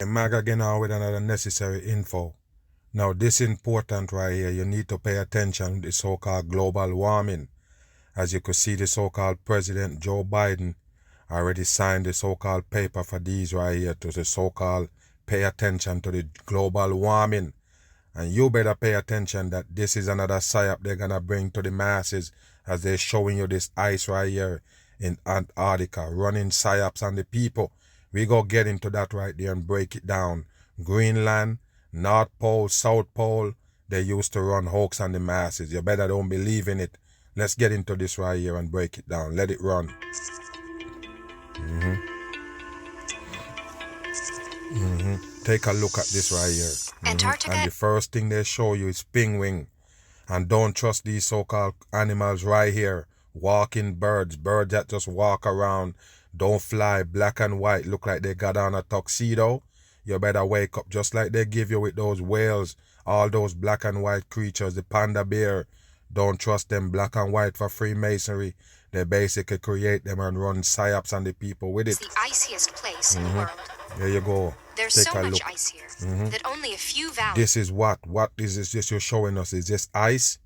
Mag again on with another necessary info. Now this important right here, you need to pay attention to the so-called global warming. As you could see, the so-called President Joe Biden already signed the so-called paper for these right here to the so-called pay attention to the global warming. And you better pay attention that this is another psyop they're gonna bring to the masses as they're showing you this ice right here in Antarctica, running psyops on the people. We go get into that right there and break it down. Greenland, North Pole, South Pole, they used to run hoax on the masses. You better don't believe in it. Let's get into this right here and break it down. Let it run. Take a look at this right here. Antarctica. And the first thing they show you is penguin. And don't trust these so-called animals right here. Walking birds that just walk around, don't fly, black and white, look like they got on a tuxedo. You better wake up, just like they give you with those whales, all those black and white creatures, the panda bear. Don't trust them black and white for Freemasonry. They basically create them and run psyops on the people with it. It's the iciest place in the world. There you go. There's Take so a much look. ice here that only a few valleys. This is what? What is this just you're showing us? Is this ice?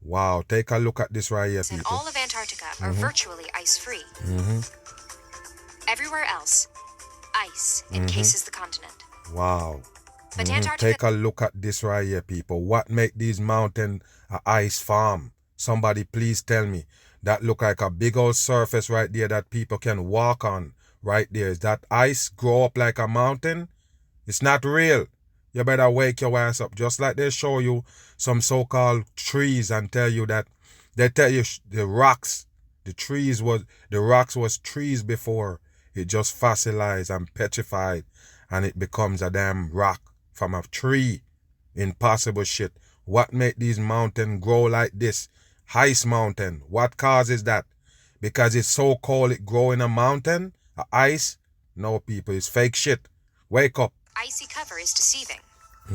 Wow, take a look at this right here, And people. all of Antarctica are virtually ice-free. Everywhere else, ice encases the continent. Wow. But Antarctica. Take a look at this right here, people. What make these mountains a ice farm? Somebody please tell me. That look like a big old surface right there that people can walk on. Right there. Is that ice grow up like a mountain? It's not real. You better wake your ass up. Just like they show you some so-called trees and tell you that they tell you the rocks, the rocks was trees before. It just fossilized and petrified and it becomes a damn rock from a tree. Impossible shit. What make these mountains grow like this? Ice mountain. What causes that? Because it's so cold it grow in a mountain? Ice? No, people, it's fake shit. Wake up. Icy cover is deceiving.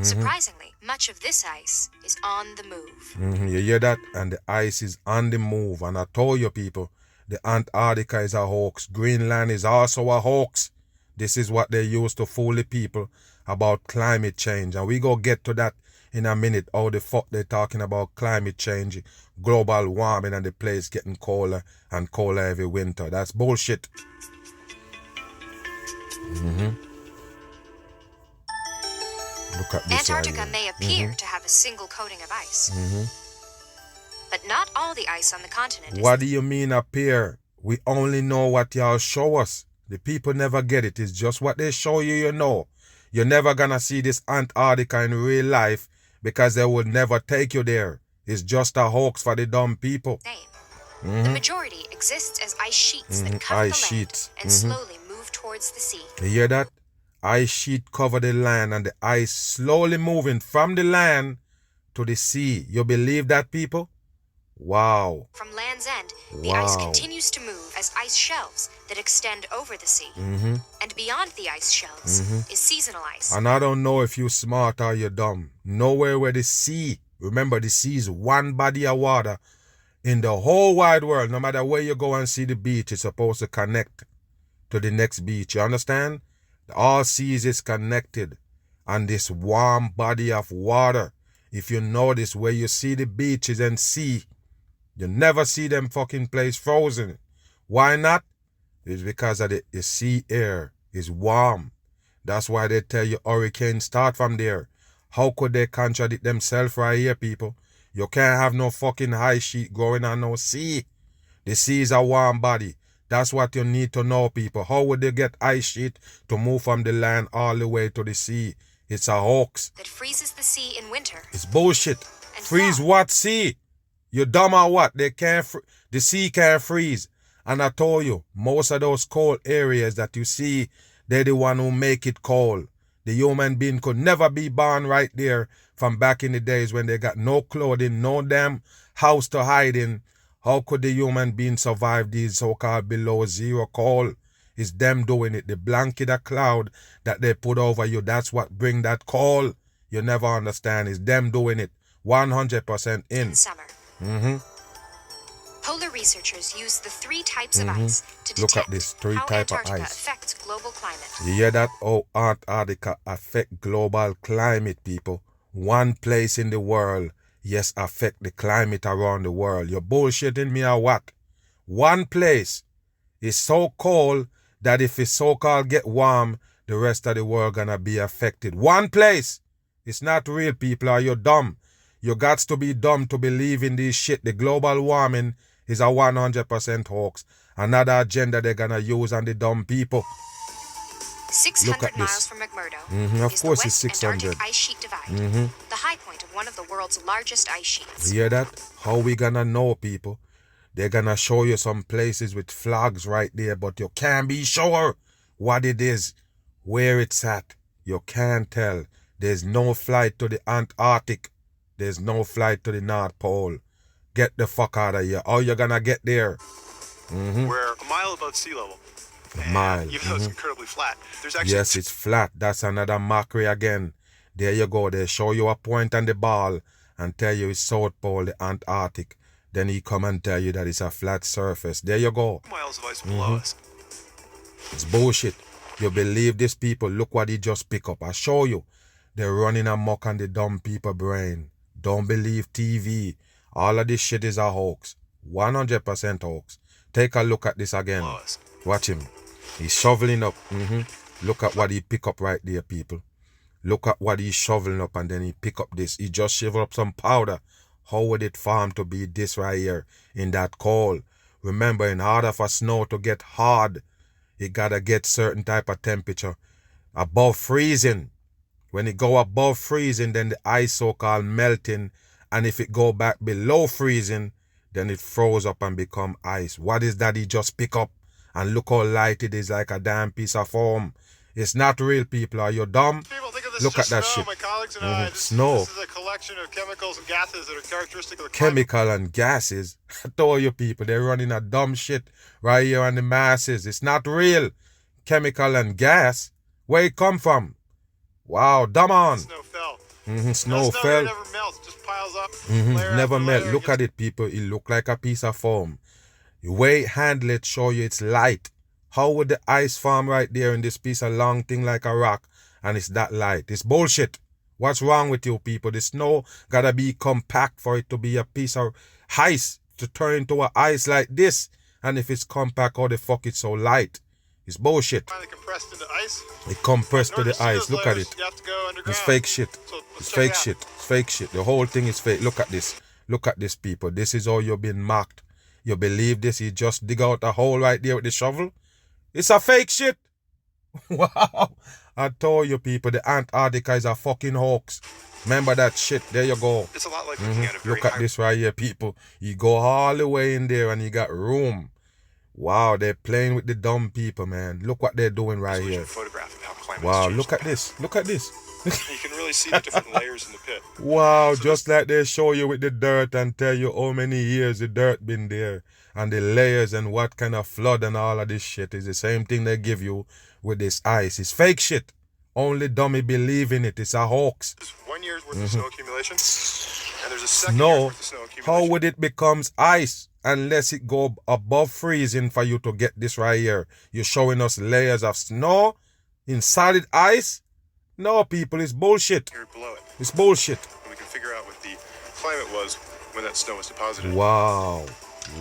Surprisingly, much of this ice is on the move. You hear that? And the ice is on the move. And I told you, people, the Antarctica is a hoax. Greenland is also a hoax. This is what they use to fool the people about climate change. And we go get to that in a minute. How the fuck they talking about climate change, global warming, and the place getting colder and colder every winter. That's bullshit. Look at this. Antarctica right may appear to have a single coating of ice. But not all the ice on the continent is. What do you mean appear? We only know what y'all show us. The people never get it. It's just what they show you, you know. You're never gonna see this Antarctica in real life because they would never take you there. It's just a hoax for the dumb people. The majority exists as ice sheets that cover Ice the land sheets. and slowly move towards the sea. You hear that? Ice sheet cover the land and the ice slowly moving from the land to the sea. You believe that, people? Wow. From land's end, the ice continues to move as ice shelves that extend over the sea. And beyond the ice shelves is seasonal ice. And I don't know if you're smart or you're dumb. Nowhere where the sea, remember the sea is one body of water in the whole wide world. No matter where you go and see the beach, it's supposed to connect to the next beach. You understand? All seas is connected on this warm body of water. If you notice where you see the beaches and sea, you never see them fucking place frozen. Why not? It's because of the sea air is warm. That's why they tell you hurricanes start from there. How could they contradict themselves right here, people? You can't have no fucking ice sheet growing on no sea. The sea is a warm body. That's what you need to know, people. How would they get ice sheet to move from the land all the way to the sea? It's a hoax. That freezes the sea in winter. It's bullshit. And Freeze what sea? You dumb or what? They can't. The sea can't freeze. And I told you, most of those cold areas that you see, they're the one who make it cold. The human being could never be born right there from back in the days when they got no clothing, no damn house to hide in. How could the human being survive these so-called below zero cold? It's them doing it. The blanket of cloud that they put over you, that's what bring that cold. You never understand. It's them doing it. 100% in. Summer. Polar researchers use the 3 types of ice to Look detect at this, 3 how type of Antarctica ice. affects global climate. You hear that? How Antarctica affect global climate, people. One place in the world, yes, affect the climate around the world. You're bullshitting me or what? One place is so cold that if it's so-called get warm, the rest of the world gonna be affected. One place. It's not real, people. Are you dumb? You got to be dumb to believe in this shit. The global warming is a 100% hoax. Another agenda they're gonna use on the dumb people. 600 miles from McMurdo Of is course the it's West 600. Antarctic ice sheet divide, the high point of one of the world's largest ice sheets. You hear that? How we gonna know, people? They're gonna show you some places with flags right there, but you can't be sure what it is, where it's at. You can't tell. There's no flight to the Antarctic. There's no flight to the North Pole. Get the fuck out of here. How you gonna get there? We're a mile above sea level. A mile. Even though it's incredibly flat, there's actually... Yes, it's flat. That's another mockery again. There you go. They show you a point on the ball and tell you it's South Pole, the Antarctic. Then he come and tell you that it's a flat surface. There you go. miles of ice below us. It's bullshit. You believe these people? Look what he just pick up. I show you. They're running amok on the dumb people brain. Don't believe TV. All of this shit is a hoax. 100% hoax. Take a look at this again. Watch him. He's shoveling up. Look at what he pick up right there, people. Look at what he's shoveling up, and then he pick up this. He just shovel up some powder. How would it farm to be this right here in that cold? Remember, in order for snow to get hard, it gotta get certain type of temperature above freezing. When it go above freezing, then the ice so-called melting, and if it go back below freezing, then it froze up and become ice. What is that he just pick up? And look how light it is, like a damn piece of foam. It's not real, people. Are you dumb? Look at that shit. My colleagues and I, Snow. This is a collection of chemicals and gases that are characteristic of the Chemical and gases. I told you, people, they're running a dumb shit right here on the masses. It's not real. Chemical and gas. Where it come from? Wow, dumb on. Snow fell. Snow fell. Never melts, just piles up. Never melt. Look at it, people. It look like a piece of foam. The way it handle it show you it's light. How would the ice form right there in this piece of long thing like a rock and it's that light? It's bullshit. What's wrong with you people? The snow gotta be compact for it to be a piece of ice to turn into an ice like this. And if it's compact, how the fuck it's so light? It's bullshit. Finally compressed into ice. It compressed to the ice. Look at it. You have to go underground. It's fake shit. It's fake shit. It's fake shit. The whole thing is fake. Look at this. Look at this, people. This is how you've been mocked. You believe this? You just dig out a hole right there with the shovel? It's a fake shit. Wow. I told you, people, the Antarctica is a fucking hoax. Remember that shit. There you go. It's a lot like looking at a very Look at this right here, people. You go all the way in there and you got room. Wow, they're playing with the dumb people, man. Look what they're doing right here. Photograph of how climate Wow, has look at this. Look at this. You can really see the different layers in the pit. Wow, just like they show you with the dirt and tell you how many years the dirt been there and the layers and what kind of flood and all of this shit is the same thing they give you with this ice. It's fake shit. Only dummy believe in it. It's a hoax. There's 1 year's worth of snow accumulation, and there's a second year's Snow, worth of snow accumulation. how would it becomes ice unless it go above freezing for you to get this right here? You're showing us layers of snow in solid ice? No, people, it's bullshit. Here below it. It's bullshit. And we can figure out what the climate was when that snow was deposited. Wow.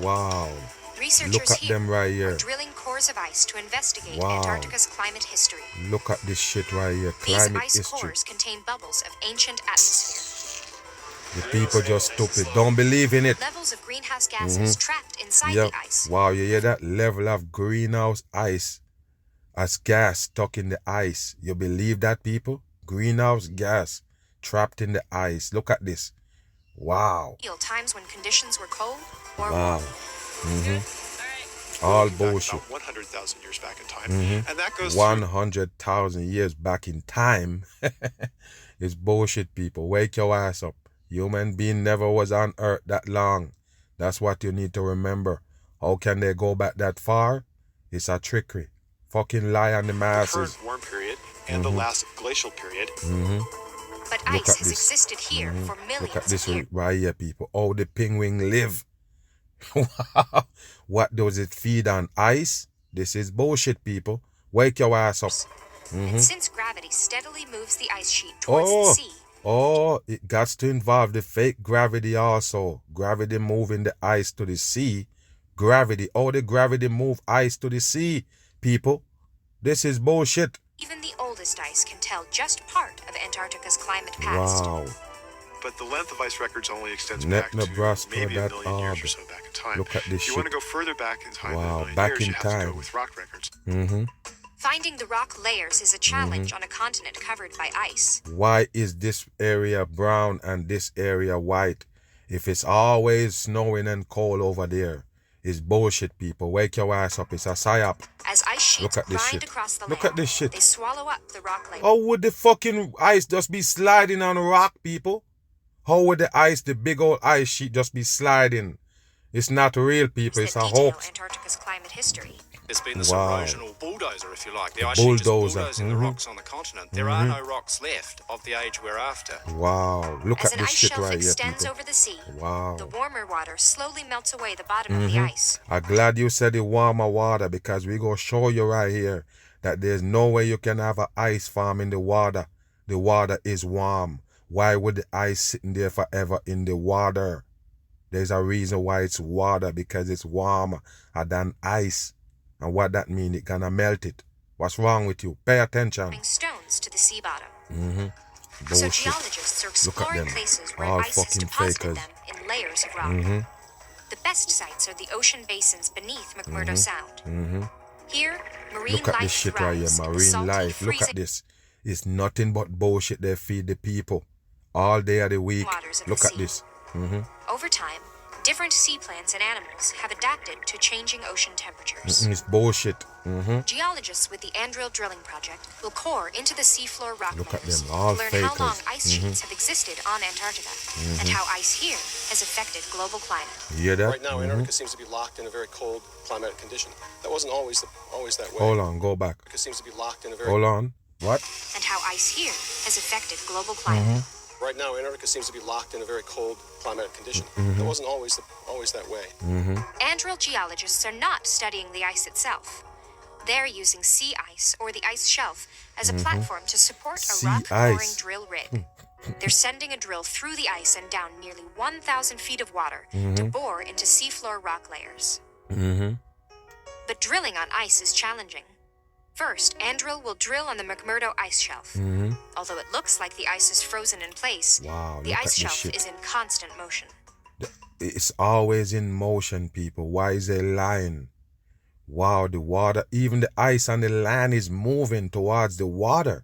Wow. Researchers Look at here them right are here. drilling cores of ice to investigate Wow. Antarctica's climate history. Look at this shit right here. These Climate ice history. cores contain bubbles of ancient atmosphere. The people just stupid. Don't believe in it. Levels of greenhouse gases trapped inside Yep. the ice. Wow, you hear that? Level of greenhouse ice as gas stuck in the ice. You believe that, people? Greenhouse gas trapped in the ice. Look at this. Wow. Times when conditions were cold or Wow. warm. All Back bullshit. About 100,000 years back in time, and that goes 100,000 years back in time. It's bullshit, people. Wake your ass up. Human being never was on earth that long. That's what you need to remember. How can they go back that far? It's a trickery. Fucking lie on the the masses. current warm period and the last glacial period. But Look ice at has this. existed here for Look millions at this of years. right here, people. Oh, the penguin live. What does it feed on? Ice? This is bullshit, people. Wake your ass up. And since gravity steadily moves the ice sheet towards the sea. It got to involve the fake gravity also. Gravity moving the ice to the sea. Gravity. The gravity move ice to the sea, people. This is bullshit. Even the oldest ice can tell just part of Antarctica's climate past. Wow. But the length of ice records only extends Net back to Nebraska, maybe a that million years orb. or so back in time. Look at this if you shit. want to go further back in time, Wow, than a million back years, in you have to time. go with rock records. Finding the rock layers is a challenge on a continent covered by ice. Why is this area brown and this area white? If it's always snowing and cold over there, it's bullshit, people. Wake your ass up. It's a psyop. As ice sheets grind across the Look land, at this shit. they swallow up the rock layers. How would the fucking ice just be sliding on a rock, people? How would the big old ice sheet just be sliding? It's not real, people. It's a hoax. Antarctica's climate history. There's been this erosional bulldozer, if you like. The ice bulldozer. sheet is bulldozing the rocks on the continent. There are no rocks left of the age we're after. Wow. Look at this shit right here, As an ice shelf extends people. over the sea, Wow. the warmer water slowly melts away the bottom of the ice. I'm glad you said the warmer water because we're going to show you right here that there's no way you can have an ice farm in the water. The water is warm. Why would the ice sitting there forever in the water? There's a reason why it's water, because it's warmer than ice. And what that mean? It gonna melt it. What's wrong with you? Pay attention. Stones to the sea bottom. So Bullshit. geologists are Look at exploring them. places where All ice has fucking deposited fakers. them in layers of rock. The best sites are the ocean basins beneath McMurdo Sound. Here, marine Look at life this shit right here, thrives in the marine salty, life. Look freezing at this. It's nothing but bullshit they feed the people all day of the week. waters of Look the at sea. this. Over time, different sea plants and animals have adapted to changing ocean temperatures. It's bullshit. Geologists with the Andrill drilling project will core into the seafloor rock Look at layers them, all to learn how long fakers. ice sheets have existed on Antarctica and how ice here has affected global climate. You hear that? Right now, Antarctica seems to be locked in a very cold climatic condition. That wasn't always that way. Hold on, go back. Antarctica seems to be locked in a very Hold on. What? And how ice here has affected global climate. Right now, Antarctica seems to be locked in a very cold climatic condition. That wasn't always that way. Andrill geologists are not studying the ice itself. They're using sea ice or the ice shelf as a platform to support a Sea rock-boring ice. drill rig. They're sending a drill through the ice and down nearly 1,000 feet of water to bore into seafloor rock layers. But drilling on ice is challenging. First, Andrill will drill on the McMurdo ice shelf. Although it looks like the ice is frozen in place, Wow, the look at ice this shelf shit. is in constant motion. It's always in motion, people. Why is they lying? Wow, the water, even the ice on the land is moving towards the water.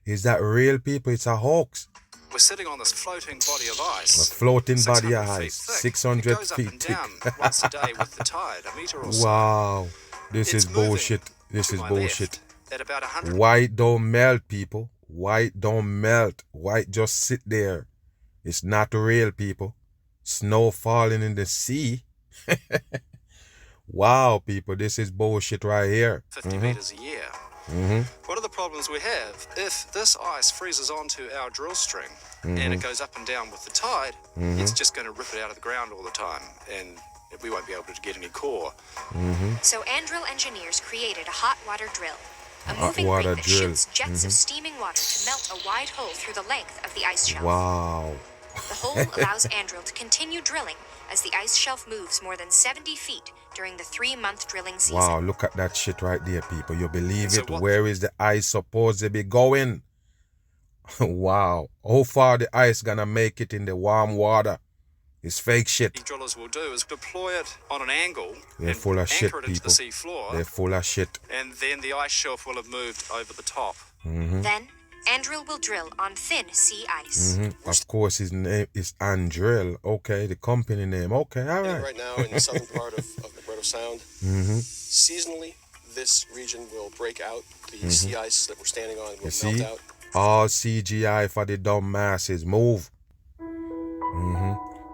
Is that real, people? It's a hoax. We're sitting on this floating body of A ice. floating body of 600 feet ice. thick. 600 it goes up feet and thick. down once a day with the tide, a meter or so. Wow. This It's is moving bullshit. This to is my bullshit. left at about 100. White don't melt, people. White don't melt. White just sit there. It's not real, people. Snow falling in the sea. Wow, people, this is bullshit right here. 50 meters a year. One of the problems we have, if this ice freezes onto our drill string and it goes up and down with the tide, it's just going to rip it out of the ground all the time, and we won't be able to get any core. So Andrill engineers created a hot water drill, a Hot moving water ring that drill. shoots jets of steaming water to melt a wide hole through the length of the ice shelf. Wow. The hole allows Andrill to continue drilling as the ice shelf moves more than 70 feet during the 3-month drilling season. Wow, look at that shit right there, people. You believe So it? what- Where is the ice supposed to be going? Wow. How far the ice gonna make it in the warm water? It's fake shit. What drillers will do is deploy it on an angle They're and full of anchor shit, it into the people. sea floor, They're full of shit. and then the ice shelf will have moved over the top. Then, Andrill will drill on thin sea ice. Of course, his name is Andrill. Okay, the company name. Okay, all And right. right now, in the southern part of McMurdo Sound, seasonally, this region will break out. The sea ice that we're standing on will You melt see? out. All CGI for the dumb masses. Move.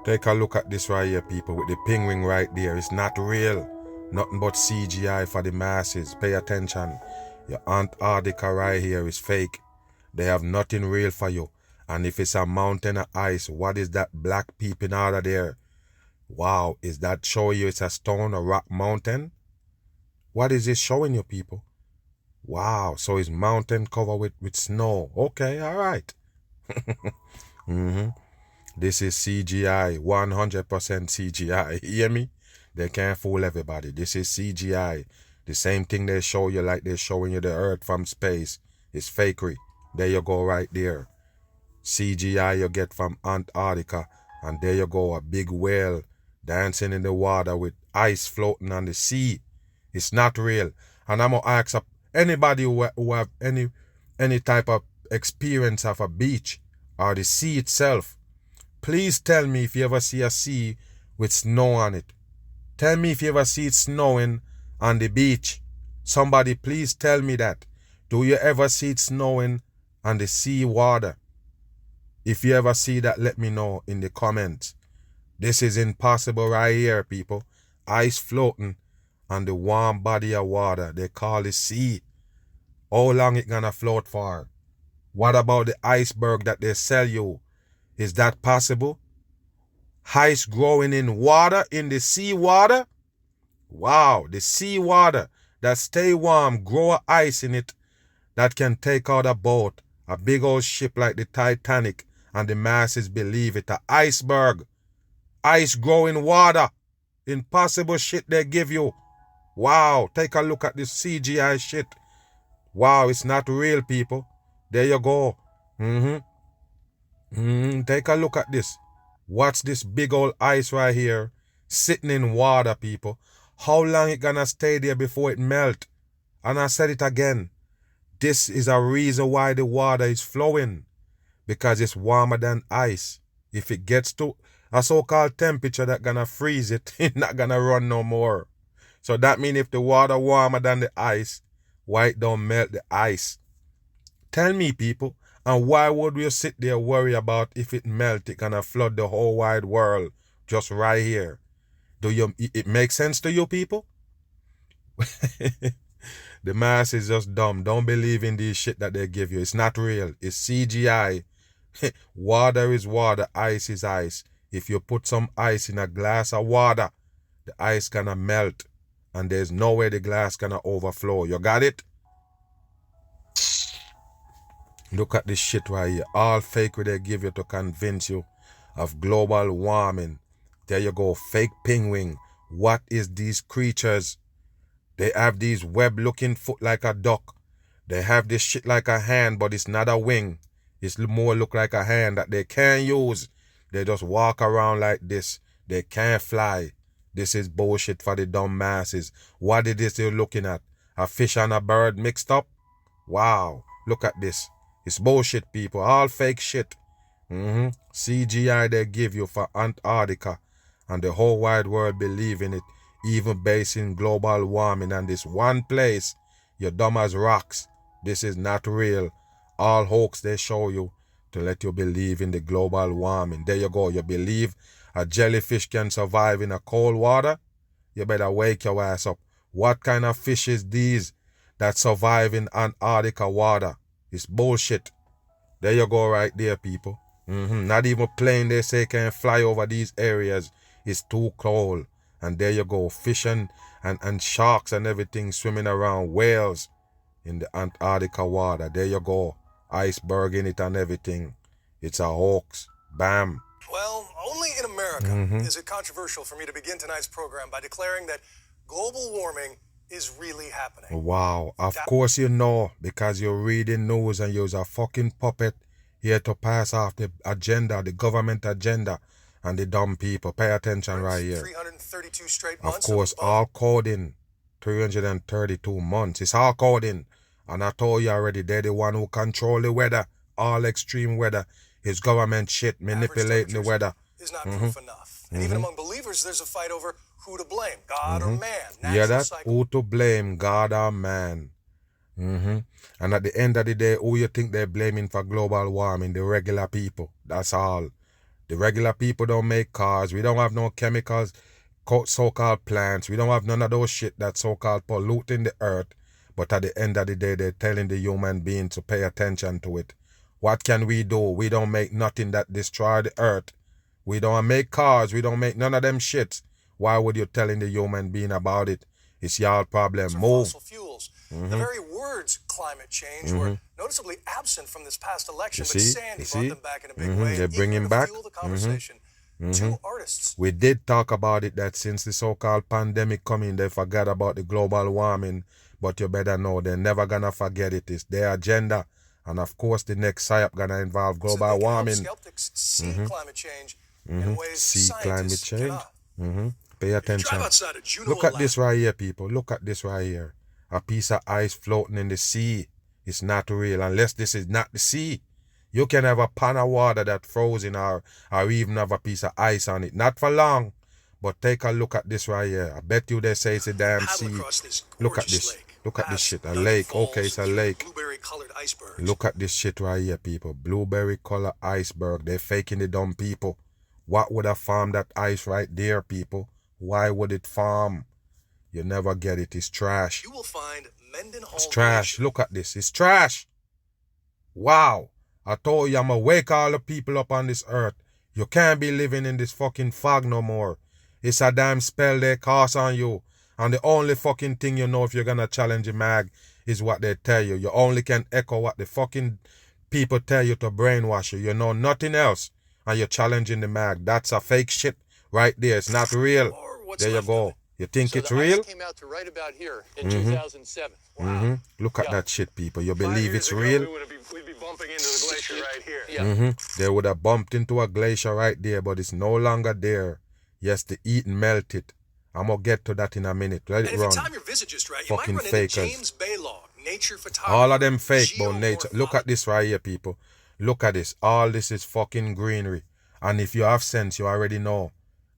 Take a look at this right here, people, with the penguin right there. It's not real. Nothing but CGI for the masses. Pay attention. Your Antarctica right here is fake. They have nothing real for you. And if it's a mountain of ice, what is that black peeping out of there? Wow, is that showing you it's a stone or rock mountain? What is it showing you, people? Wow, so it's mountain covered with snow. Okay, all right. This is CGI, 100% CGI. You hear me? They can't fool everybody. This is CGI. The same thing they show you like they're showing you the earth from space. It's fakery. There you go right there. CGI you get from Antarctica. And there you go, a big whale dancing in the water with ice floating on the sea. It's not real. And I'm going to ask anybody who have any type of experience of a beach or the sea itself, please tell me if you ever see a sea with snow on it. Tell me if you ever see it snowing on the beach. Somebody please tell me that. Do you ever see it snowing on the sea water? If you ever see that, let me know in the comments. This is impossible right here, people. Ice floating on the warm body of water. They call it sea. How long it gonna float for? What about the iceberg that they sell you? Is that possible? Ice growing in water, in the sea water? Wow, the sea water that stay warm, grow ice in it that can take out a boat, a big old ship like the Titanic, and the masses believe it, a iceberg. Ice growing water. Impossible shit they give you. Wow, take a look at this CGI shit. Wow, it's not real, people. There you go. Take a look at this. Watch this big old ice right here, sitting in water, people. How long it gonna stay there before it melt? And I said it again. This is a reason why the water is flowing. Because it's warmer than ice. If it gets to a so-called temperature that gonna freeze it, it's not gonna run no more. So that means if the water warmer than the ice, why it don't melt the ice? Tell me, people, and why would we sit there worry about if it melt, it gonna flood the whole wide world just right here? It make sense to you, people? The mass is just dumb. Don't believe in this shit that they give you. It's not real. It's CGI. Water is water. Ice is ice. If you put some ice in a glass of water, the ice gonna melt. And there's no way the glass gonna overflow. You got it? Look at this shit right here. All fake what they give you to convince you of global warming. There you go. Fake penguin. What is these creatures? They have these web-looking foot like a duck. They have this shit like a hand, but it's not a wing. It's more look like a hand that they can't use. They just walk around like this. They can't fly. This is bullshit for the dumb masses. What is this you're looking at? A fish and a bird mixed up? Wow. Look at this. It's bullshit, people. All fake shit. CGI they give you for Antarctica. And the whole wide world believe in it. Even based in global warming and this one place, you're dumb as rocks. This is not real. All hoax they show you to let you believe in the global warming. There you go. You believe a jellyfish can survive in a cold water? You better wake your ass up. What kind of fish is these that survive in Antarctica water? It's bullshit. There you go right there, people. Not even plane they say can fly over these areas. It's too cold. And there you go, fish and sharks and everything swimming around, whales in the Antarctica water. There you go, iceberg in it and everything. It's a hoax. Bam. Well, only in America is it controversial for me to begin tonight's program by declaring that global warming is really happening. Wow, of course you know, because you're reading news and you're a fucking puppet here to pass off the agenda, the government agenda. And the dumb people, pay attention right here. 332 straight months. Of course, all coding. 332 months. It's all coding. And I told you already, they're the one who control the weather. All extreme weather. It's government shit manipulating the weather. Is not proof enough. And even among believers, there's a fight over who to blame, God or man. Yeah, that who to blame, God or man. And at the end of the day, who you think they're blaming for global warming? The regular people. That's all. The regular people don't make cars. We don't have no chemicals, so-called plants. We don't have none of those shit that's so-called polluting the earth. But at the end of the day, they're telling the human being to pay attention to it. What can we do? We don't make nothing that destroy the earth. We don't make cars. We don't make none of them shit. Why would you telling the human being about it? It's y'all problem. Move. Fossil fuels. The very words climate change were noticeably absent from this past election, but Sandy brought them back in a big way. They bring him back. Fuel the conversation. Two artists. We did talk about it that since the so-called pandemic coming, they forgot about the global warming. But you better know they're never gonna forget it. It's their agenda. And of course, the next PSYOP gonna involve global warming. Skeptics see climate change in ways See climate scientists change. cannot. Pay attention. Drive outside of Juneau, Look at this right here, people. Look at this right here. A piece of ice floating in the sea. It's not real unless this is not the sea. You can have a pan of water that frozen or even have a piece of ice on it. Not for long. But take a look at this right here. I bet you they say it's a damn sea. Look at this. Look at this shit. A lake. Okay, it's a lake. Blueberry-colored icebergs. Look at this shit right here, people. Blueberry color iceberg. They're faking the dumb people. What would have farmed that ice right there, people? Why would it farm? You never get it. It's trash. You will find Mendenhall. It's trash. Look at this. It's trash. Wow. I told you I'm gonna wake all the people up on this earth. You can't be living in this fucking fog no more. It's a damn spell they cast on you. And the only fucking thing you know if you're gonna challenge the mag is what they tell you. You only can echo what the fucking people tell you to brainwash you. You know nothing else. And you're challenging the mag. That's a fake shit right there. It's not real. There you go. You think it's real? Came out to right about here in 2007. Wow. Look at that shit, people. You believe it's real? We'd be bumping into the glacier right here. Yeah. They would have bumped into a glacier right there, but it's no longer there. Yes, the heat melted. I'm going to get to that in a minute. Let it And run. if you time your visit just right, you Fucking might run into fakers. James Baylog, nature photographer. All of them fake about nature. Look at this right here, people. Look at this. All this is fucking greenery. And if you have sense, you already know.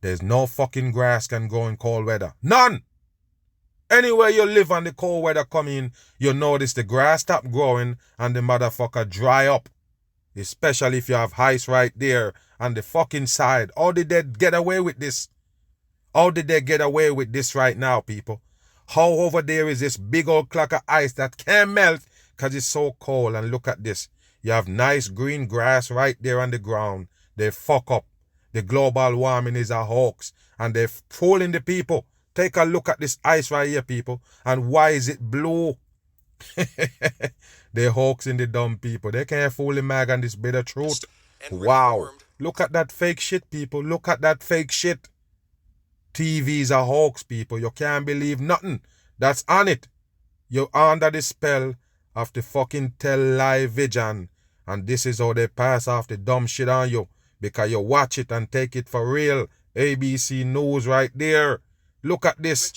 There's no fucking grass can grow in cold weather. None! Anywhere you live and the cold weather come in, you notice the grass stop growing and the motherfucker dry up. Especially if you have ice right there on the fucking side. How did they get away with this? How did they get away with this right now, people? How over there is this big old clock of ice that can't melt because it's so cold. And look at this. You have nice green grass right there on the ground. They fuck up. The global warming is a hoax. And they're fooling the people. Take a look at this ice right here, people. And why is it blue? They're hoaxing the dumb people. They can't fool the mag on this bit of truth. Wow. Look at that fake shit, people. Look at that fake shit. TV's a hoax, people. You can't believe nothing that's on it. You're under the spell of the fucking television. And this is how they pass off the dumb shit on you. Because you watch it and take it for real. ABC News right there. Look at this.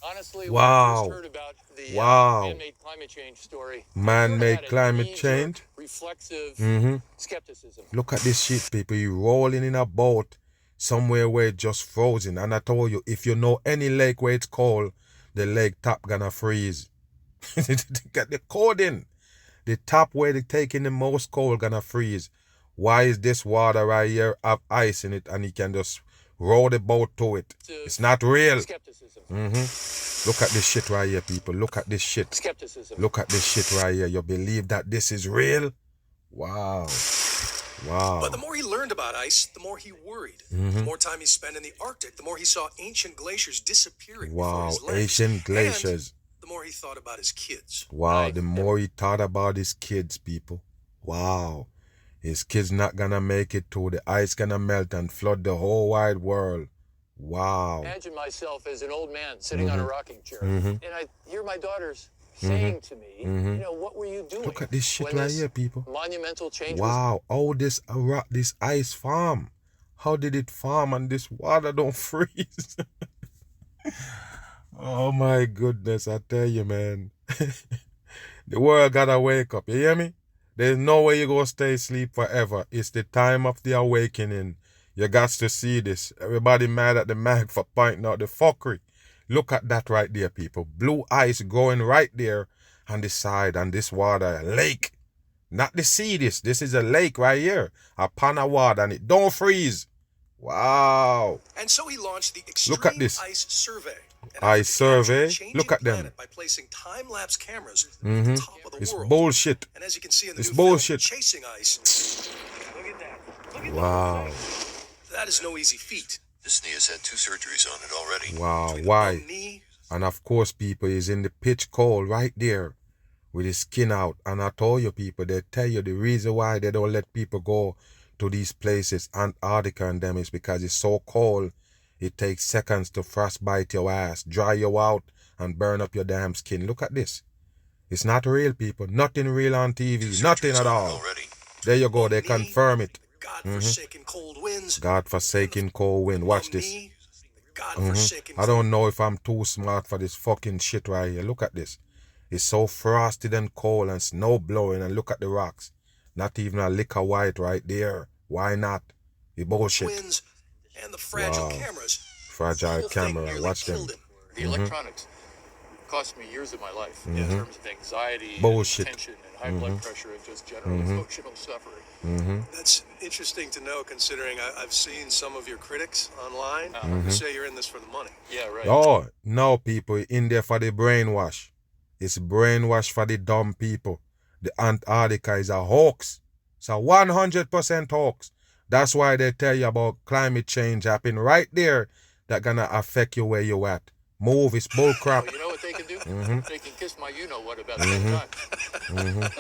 Honestly, Wow. when I first heard about the Wow. man-made climate change story, Man-made I had a climate knee-jerk, change? reflexive skepticism. Look at this shit, people. You rolling in a boat somewhere where it's just frozen. And I told you, if you know any lake where it's cold, the lake top gonna freeze. Get the cold in. The top where they taking the most cold gonna freeze. Why is this water right here have ice in it and you can just row the boat to it? It's not real. Skepticism. Look at this shit right here, people. Look at this shit. Skepticism. Look at this shit right here. You believe that this is real? Wow. Wow. But the more he learned about ice, the more he worried. The more time he spent in the Arctic, the more he saw ancient glaciers disappearing before Wow. his legs. Ancient glaciers. And the more he thought about his kids. Wow. The more he thought about his kids, people. Wow. His kids not gonna make it to the ice gonna melt and flood the whole wide world. Wow. Imagine myself as an old man sitting on a rocking chair, and I hear my daughters saying to me, you know, what were you doing? Look at this shit when right this here, people. monumental change was Wow. Oh, this ice farm. How did it farm and this water don't freeze? Oh my goodness, I tell you, man. The world gotta wake up, you hear me? There's no way you gonna stay asleep forever. It's the time of the awakening. You got to see this. Everybody mad at the mag for pointing out the fuckery. Look at that right there, people. Blue ice going right there on the side, and this water, a lake. Not the sea, this is a lake right here. A pan of water, and it don't freeze. Wow. And so he launched the Extreme Look at this. Ice Survey. Ice survey. Changing Look at them. planet by placing time-lapse cameras at the top of the It's world. bullshit. And as you can see in the It's new film, bullshit. Chasing Ice. Look at that. Look at Wow. That is no easy feat. This knee has had 2 surgeries on it already. Wow. Between the Why? bum knee, And of course, people, is in the pitch cold right there with his skin out. And I told you, people, they tell you the reason why they don't let people go to these places, Antarctica and them, is because it's so cold. It takes seconds to frostbite your ass, dry you out, and burn up your damn skin. Look at this. It's not real, people. Nothing real on TV. Nothing at all. There you go. They confirm it. God-forsaken cold winds. God-forsaken cold wind. Watch this. Knee, God-forsaken I don't know if I'm too smart for this fucking shit right here. Look at this. It's so frosted and cold and snow blowing, and look at the rocks. Not even a lick of white right there. Why not? The bullshit. winds and the fragile cameras. Fragile The whole thing camera. nearly Watch them. killed him. The electronics cost me years of my life in terms of anxiety, Bullshit. and tension, and high blood pressure, and just general emotional suffering. That's interesting to know, considering I've seen some of your critics online who say you're in this for the money. Yeah, right. Oh, no, people. In there for the brainwash. It's brainwash for the dumb people. The Antarctica is a hoax. It's a 100% hoax. That's why they tell you about climate change happening right there that gonna affect you where you at. Move, it's bullcrap. Oh, you know what they can do? They can kiss my you-know-what about that time.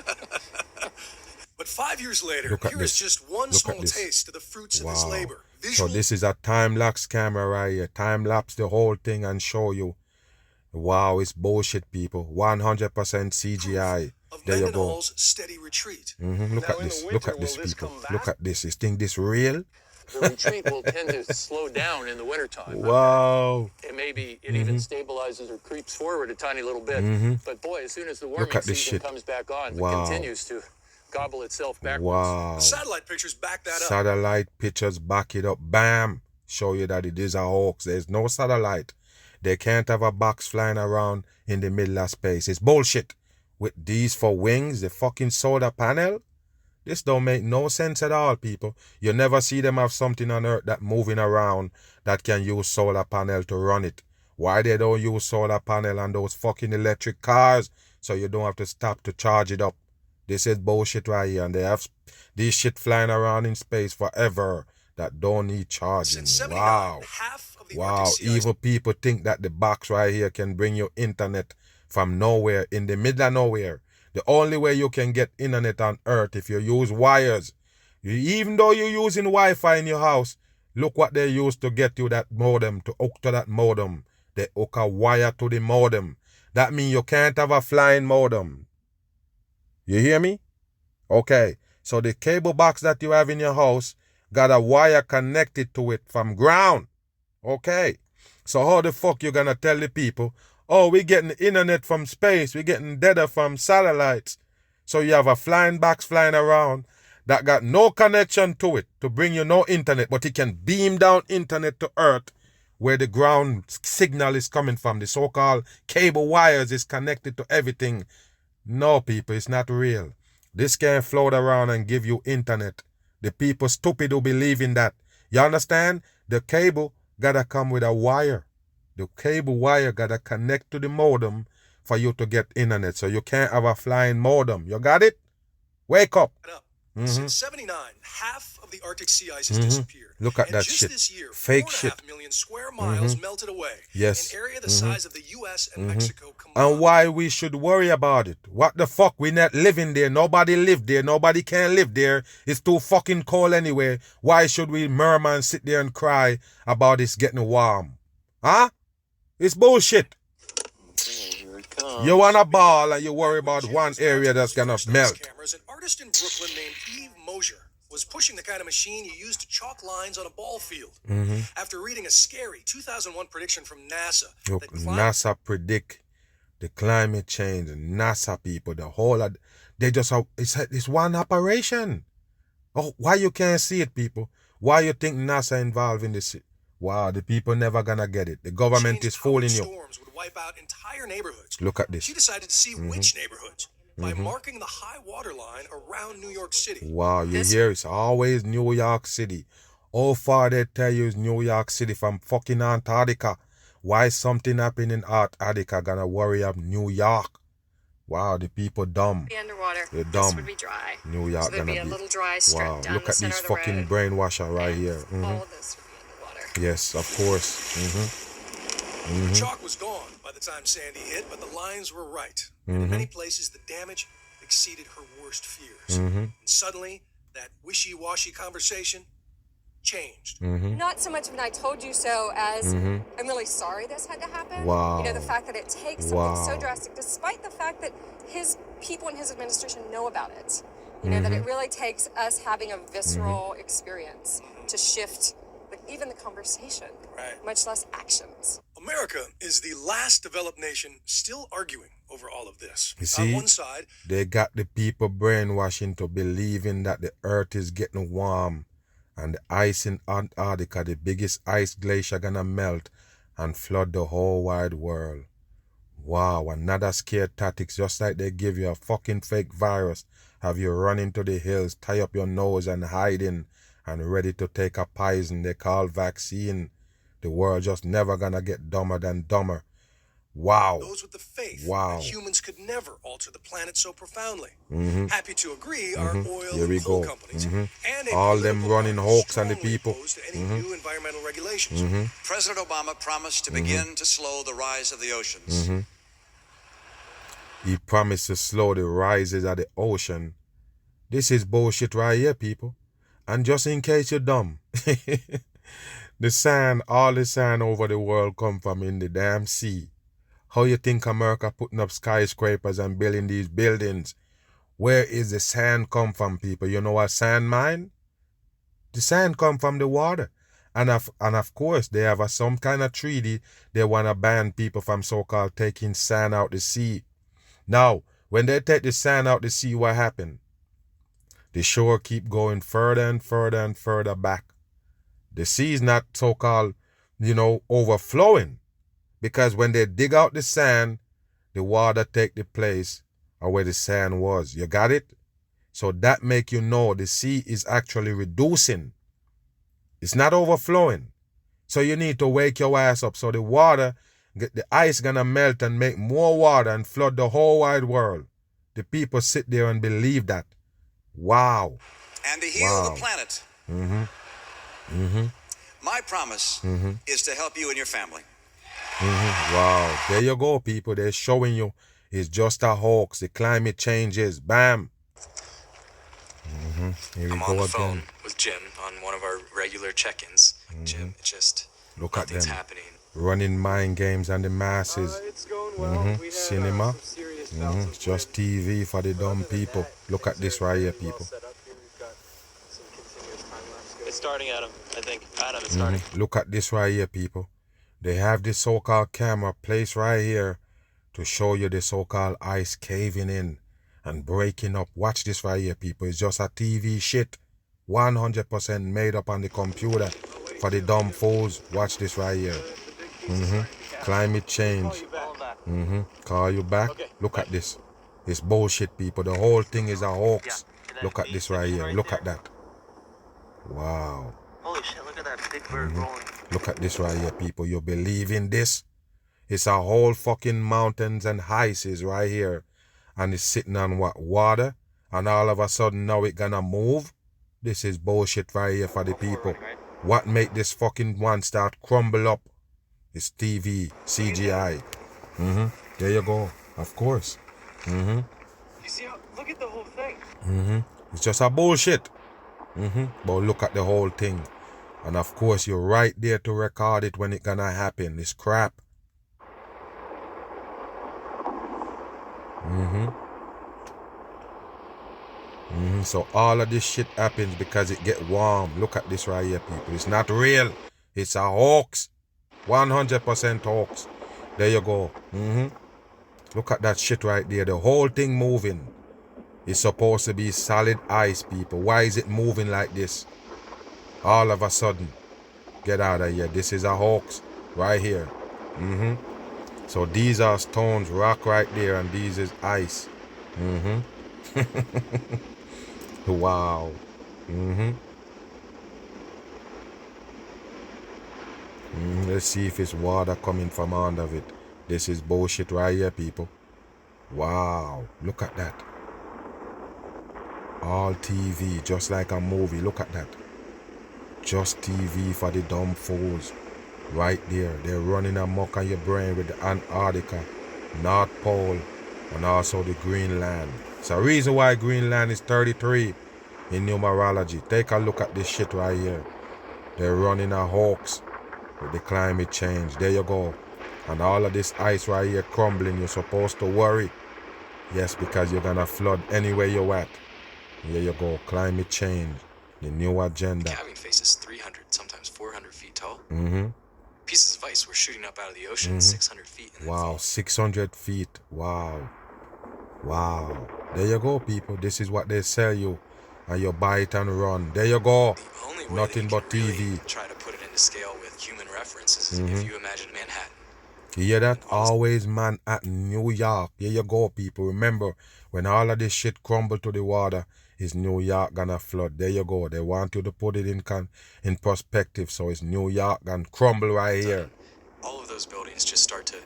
But 5 years later, Look at here is this. just one Look small at this. taste of the fruits of his Wow. labor. So Visual this is a time-lapse camera right here. Time-lapse the whole thing and show you. Wow, it's bullshit, people. 100% CGI. of There you go. Mendenhall's steady retreat. Look at this. Look at this, people. Look at this. You think this real? The retreat will tend to slow down in the wintertime. Wow. And maybe it even stabilizes or creeps forward a tiny little bit. But boy, as soon as the warming at this season shit. comes back on, Wow. it continues to gobble itself backwards. Wow. Satellite pictures back that up. Satellite pictures back it up. Bam. Show you that it is a hoax. There's no satellite. They can't have a box flying around in the middle of space. It's bullshit. With these for wings, the fucking solar panel. This don't make no sense at all, people. You never see them have something on Earth that moving around that can use solar panel to run it. Why they don't use solar panel on those fucking electric cars so you don't have to stop to charge it up? This is bullshit right here, and they have these shit flying around in space forever that don't need charging. Since 79, Wow. half of the Wow, Arctic sea ice evil people think that the box right here can bring you internet from nowhere, in the middle of nowhere. The only way you can get internet on Earth if you use wires. Even though you're using Wi-Fi in your house, look what they use to get you that modem, to hook to that modem. They hook a wire to the modem. That means you can't have a flying modem. You hear me? Okay, so the cable box that you have in your house got a wire connected to it from ground. Okay, so how the fuck you gonna tell the people, oh, we getting internet from space, we getting data from satellites. So you have a flying box flying around that got no connection to it to bring you no internet, but it can beam down internet to Earth where the ground signal is coming from. The so-called cable wires is connected to everything. No, people, it's not real. This can't float around and give you internet. The people stupid who believe in that. You understand? The cable gotta come with a wire. The cable wire gotta connect to the modem for you to get internet. So you can't have a flying modem. You got it? Wake up. Since 79, half of the Arctic sea ice has disappeared. Look at and that just shit. this year, Fake 4.5 shit. million square miles melted away. Yes. An area the size of the U.S. and Mexico combined. And why we should worry about it? What the fuck? We not living there. Nobody live there. Nobody can live there. It's too fucking cold anyway. Why should we murmur and sit there and cry about it's getting warm? Huh? It's bullshit. Here it comes. You want a ball and you worry about one area that's gonna melt. Cameras. An artist in Brooklyn named Eve Mosier was pushing the kind of machine you use to chalk lines on a ball field. After reading a scary 2001 prediction from NASA Look, that NASA predict the climate change. NASA people, the whole of, they just have, it's one operation. Oh, why you can't see it, people? Why you think NASA involved in this? Wow, the people never gonna get it. The government changed is how fooling which you. storms would wipe out entire neighborhoods. Look at this. She decided to see which neighborhoods by marking the high water line around New York City. Wow, you hear it's always New York City. How far they tell you is New York City from fucking Antarctica? Why something happening in Antarctica gonna worry up New York? Wow, the people dumb. Be underwater. They're This dumb. would be dry. New York So there'd gonna be a be. little dry strip Wow, down look the at center these of the fucking road. brainwasher right And here. all of this would be underwater. Yes, of course. The chalk was gone by the time Sandy hit, but the lines were right. And in many places, the damage exceeded her worst fears. And suddenly, that wishy-washy conversation changed. Not so much of an I told you so as I'm really sorry this had to happen. Wow. You know, the fact that it takes something so Wow. drastic, despite the fact that his people in his administration know about it. You know, that it really takes us having a visceral experience to shift even the conversation, Right. much less actions. America is the last developed nation still arguing over all of this. You see, On one side, they got the people brainwashing to believing that the earth is getting warm and the ice in Antarctica, the biggest ice glacier, gonna melt and flood the whole wide world. Wow, another scare tactics, just like they give you a fucking fake virus, have you running to the hills, tie up your nose and hiding and ready to take a poison they call vaccine. The world just never gonna get dumber than dumber. Wow. those with the faith Wow. that humans could never alter the planet so profoundly. Happy to agree are oil Here we and coal go. companies and a All them political running party Hoax and the strongly people. opposed to any new environmental regulations. President Obama promised to begin to slow the rise of the oceans. He promised to slow the rises of the ocean. This is bullshit right here, people. And just in case you're dumb, the sand, all the sand over the world come from in the damn sea. How you think America putting up skyscrapers and building these buildings? Where is the sand come from, people? You know what sand mine? The sand come from the water. And of course, they have some kind of treaty. They want to ban people from so-called taking sand out the sea. Now, when they take the sand out the sea, what happened? The shore keep going further and further and further back. The sea is not so-called, overflowing. Because when they dig out the sand, the water take the place of where the sand was. You got it? So that make you know the sea is actually reducing. It's not overflowing. So you need to wake your ass up. So the ice gonna melt and make more water and flood the whole wide world. The people sit there and believe that. Wow. And to heal Wow. the planet. My promise is to help you and your family. Wow. There you go, people. They're showing you it's just a hoax. The climate changes. Bam. Here we I'm go on the again. phone with Jim on one of our regular check-ins. Jim, it's just Look at nothing's them. happening. Running mind games on the masses. It's going well. We had, Cinema. some serious bouts of Just TV for the dumb people. Look at this right here, people. set up here. We've got some continuous time lapse going. It's starting, Adam. I think. Adam, it's starting. Look at this right here, people. They have this so-called camera placed right here to show you the so-called ice caving in and breaking up. Watch this right here, people. It's just a TV shit. 100% made up on the computer for the dumb fools. Watch this right here. Climate change. Call you back. Look at this. It's bullshit, people. The whole thing is a hoax. Look at this right here. Look at that. Wow. Holy shit, look at that big bird rolling. Look at this right here, people. You believe in this? It's a whole fucking mountains and ices right here. And it's sitting on what? Water? And all of a sudden now it gonna move? This is bullshit right here for the people. What make this fucking one start crumble up? It's TV, CGI. There you go. Of course. You see how, look at the whole thing. It's just a bullshit. But look at the whole thing. And of course, you're right there to record it when it gonna happen. It's crap. So all of this shit happens because it get warm. Look at this right here, people. It's not real. It's a hoax. 100% hoax. There you go. Look at that shit right there. The whole thing moving. It's supposed to be solid ice, people. Why is it moving like this? All of a sudden. Get out of here. This is a hoax. Right here. So these are stones, rock right there, and these is ice. Wow. Let's see if it's water coming from under it. This is bullshit right here, people. Wow, look at that. All TV, just like a movie. Look at that. Just TV for the dumb fools. Right there. They're running amok on your brain with the Antarctica, North Pole, and also the Greenland. It's a reason why Greenland is 33 in numerology. Take a look at this shit right here. They're running a hoax with the climate change. There you go. And all of this ice right here crumbling. You're supposed to worry. Yes, because you're gonna flood anywhere you're at. Here you go. Climate change. The new agenda. The caving face is 300, sometimes 400 feet tall. Mm-hmm. Pieces of ice were shooting up out of the ocean 600 feet. Wow, 600 feet. Wow. Wow. There you go, people. This is what they sell you. And you buy it and run. There you go. The only way Nothing but really TV. try to put it into scale with human references if you imagine Manhattan. You hear that? Always man at New York. Here you go, people. Remember, when all of this shit crumble to the water, is New York gonna flood? There you go. They want you to put it in perspective. So it's New York gonna crumble right here. All of those buildings just start to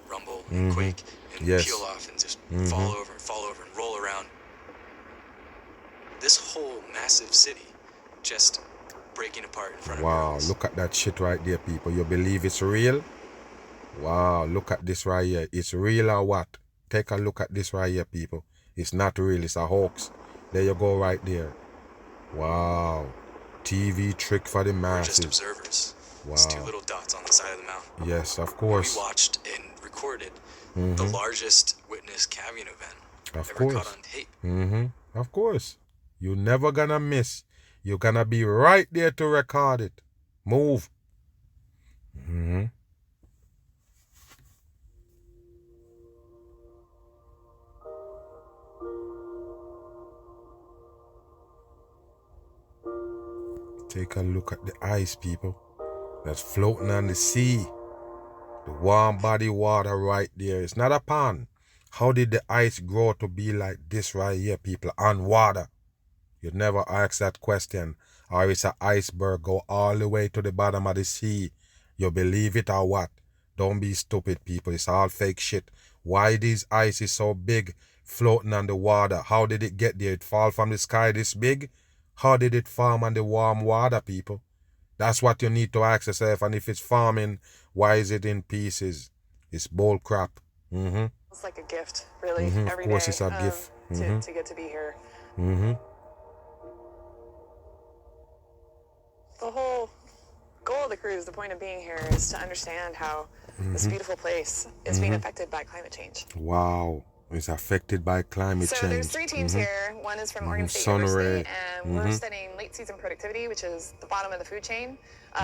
rumble and quake and peel off and just fall over and roll around. This whole massive city just breaking apart in front of Wow, us. look at that shit right there, people. You believe it's real? Wow, look at this right here. It's real or what? Take a look at this right here, people. It's not real. It's a hoax. There you go right there. Wow. TV trick for the We're masses. just observers. Wow. It's two little dots on the side of the mountain. Yes, of course. We watched and recorded the largest witness calving event ever caught on tape. Of course. You're never gonna miss. You're gonna be right there to record it. Move. Take a look at the ice, people. That's floating on the sea. The warm body water right there. It's not a pond. How did the ice grow to be like this right here, people, on water? You'd never ask that question. Or it's an iceberg go all the way to the bottom of the sea. You believe it or what? Don't be stupid, people. It's all fake shit. Why these ice is so big floating on the water? How did it get there? It fall from the sky this big? How did it form on the warm water, people? That's what you need to ask yourself. And if it's forming, why is it in pieces? It's bull crap. It's like a gift, really, every Of course, day, it's a gift. to get to be here. The whole goal of the cruise, the point of being here, is to understand how this beautiful place is being affected by climate change. Wow. It's affected by climate So change. there's three teams here. One is from Oregon State Sun University, ray. and we're studying late season productivity, which is the bottom of the food chain.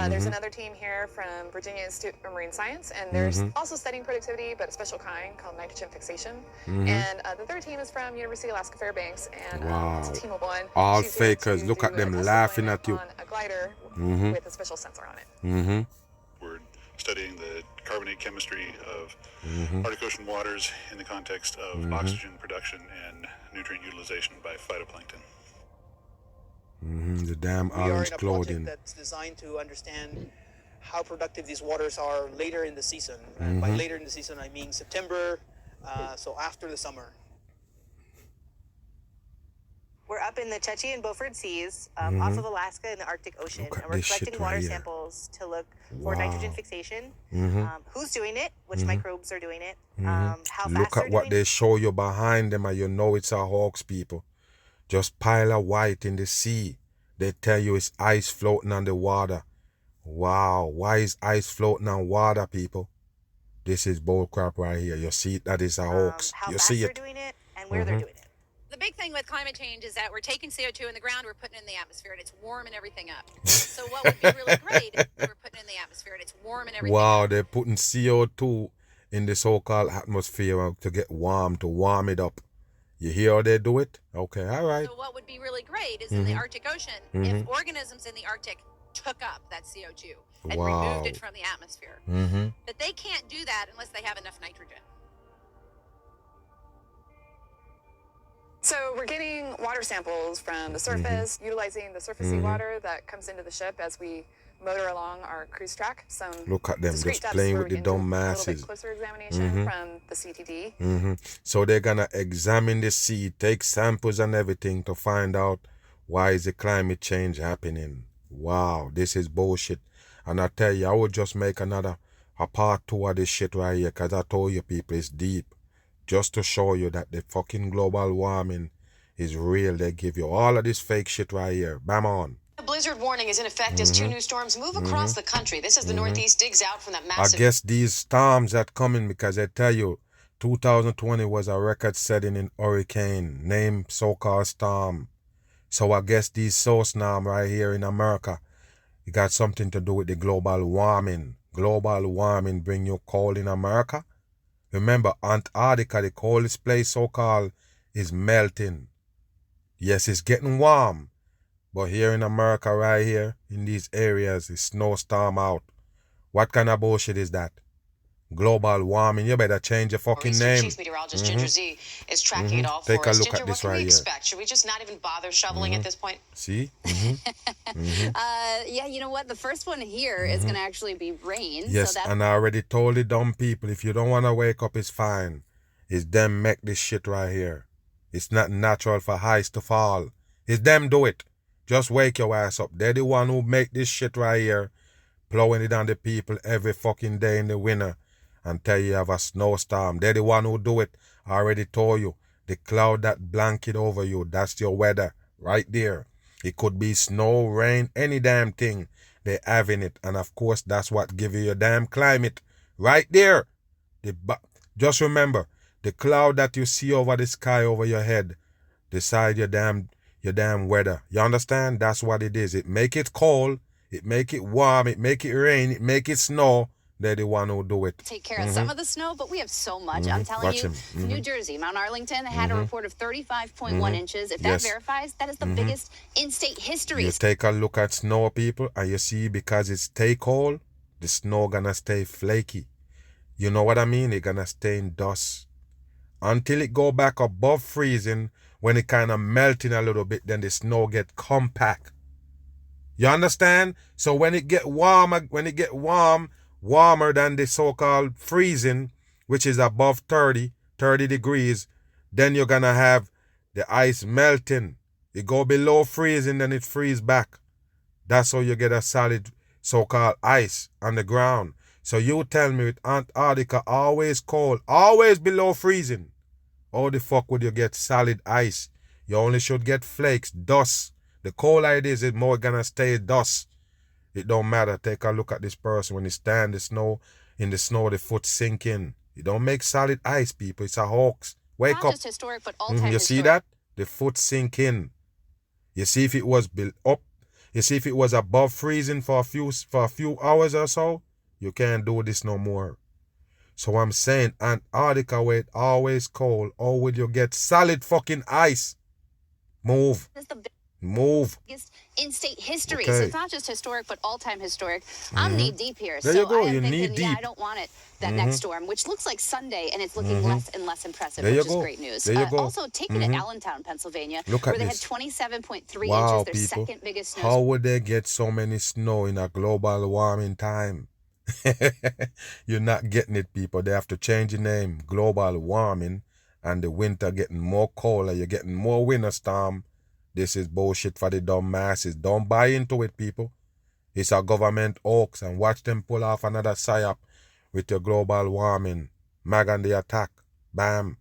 There's another team here from Virginia Institute of Marine Science, and there's also studying productivity, but a special kind called nitrogen fixation. And the third team is from University of Alaska Fairbanks, and it's a team of one. All She's here fakers. to Look do at them a test laughing deployment at you. on a glider with a special sensor on it. We're studying the carbonate chemistry of Arctic Ocean waters in the context of oxygen production and nutrient utilization by phytoplankton. The damn We are orange in a clothing. project that's designed to understand how productive these waters are later in the season. And by later in the season, I mean September, so after the summer. We're up in the Chukchi and Beaufort Seas, off of Alaska and the Arctic Ocean, Look at and we're this shit collecting right water here. samples to look for nitrogen fixation. Who's doing it? Which microbes are doing it? How fast Look they're at what doing they it? show you behind them, and you know it's a hoax, people. Just pile of white in the sea. They tell you it's ice floating on the water. Wow, why is ice floating on water, people? This is bullcrap right here. You see that is a hoax. How You fast see they're it. doing it and where they're doing it. The big thing with climate change is that we're taking CO2 in the ground, we're putting it in the atmosphere, and it's warming everything up. So what would be really great is we're putting it in the atmosphere, and it's warming everything Wow, up. they're putting CO2 in the so-called atmosphere to get warm, to warm it up. You hear how they do it? Okay, all right. So what would be really great is in the Arctic Ocean, if organisms in the Arctic took up that CO2 and removed it from the atmosphere. But they can't do that unless they have enough nitrogen. So we're getting water samples from the surface, utilizing the surface seawater that comes into the ship as we motor along our cruise track. Some Look at them discrete just depths playing where with we the can do dumb a little masses. bit closer examination from the CTD. So they're gonna examine the sea, take samples and everything to find out why is the climate change happening. Wow, this is bullshit. And I tell you, I would just make a part 2 of this shit right here, because I told you people it's deep. Just to show you that the fucking global warming is real. They give you all of this fake shit right here. Bam on. A blizzard warning is in effect as 2 new storms move across the country. This as the Northeast digs out from that I massive... guess these storms that coming, because I tell you, 2020 was a record-setting in hurricane, named so-called storm. So I guess these storms right here in America, it got something to do with the global warming. Global warming bring you cold in America. Remember, Antarctica, the coldest place so-called, is melting. Yes, it's getting warm. But here in America right here, in these areas, it's snowstorm out. What kind of bullshit is that? Global warming. You better change your fucking name. Chief Meteorologist Ginger Z is tracking it all for Take a us. look Ginger, at this what can right we here. expect? Should we just not even bother shoveling at this point? See? Yeah, you know what? The first one here is going to actually be rain. Yes, so and I already told the dumb people, if you don't want to wake up, it's fine. It's them make this shit right here. It's not natural for ice to fall. It's them do it. Just wake your ass up. They're the one who make this shit right here, plowing it on the people every fucking day in the winter and tell you have a snowstorm. They're the one who do it. I already told you. The cloud that blanket over you, that's your weather right there. It could be snow, rain, any damn thing. They having it. And of course, that's what give you your damn climate. Right there. Just remember, the cloud that you see over the sky over your head, decide your damn weather. You understand? That's what it is. It make it cold, it make it warm, it make it rain, it make it snow. They're the one who do it. Take care of some of the snow, but we have so much. I'm telling you, New Jersey, Mount Arlington had a report of 35.1 inches. If that verifies, that is the biggest in state history. You take a look at snow, people, and you see because it stay cold, the snow gonna stay flaky. You know what I mean? It gonna stay in dust. Until it go back above freezing, when it kind of melting a little bit, then the snow get compact. You understand? So when it get warmer, warmer than the so-called freezing, which is above 30 degrees, then you're gonna have the ice melting. It go below freezing, then it freeze back. That's how you get a solid so-called ice on the ground. So you tell me with Antarctica always cold, always below freezing, how the fuck would you get solid ice? You only should get flakes, dust. The colder it is, it's more gonna stay dust. It don't matter. Take a look at this person when he stand in the snow, the foot sinking. It don't make solid ice, people. It's a hoax. Wake Not up. just historic, but all-time You see that? The foot sinking. You see if it was built up. You see if it was above freezing for a few hours or so, you can't do this no more. So I'm saying Antarctica where it always cold, how will you get solid fucking ice? Move. Move. In state history. Okay. So it's not just historic, but all-time historic. I'm knee deep here. There so you go. I am You're thinking, knee deep. I don't want it. That next storm, which looks like Sunday, and it's looking less and less impressive, There you which is go. great news. There you go. Also, take me to Allentown, Pennsylvania, Look where at they this. had 27.3 Wow, inches, their people. second biggest snow. How would they get so many snow in a global warming time? You're not getting it, people. They have to change the name. Global warming, and the winter getting more colder. You're getting more winter storm. This is bullshit for the dumb masses. Don't buy into it, people. It's a government hoax, and watch them pull off another psyop with your global warming. Mag on the attack. Bam.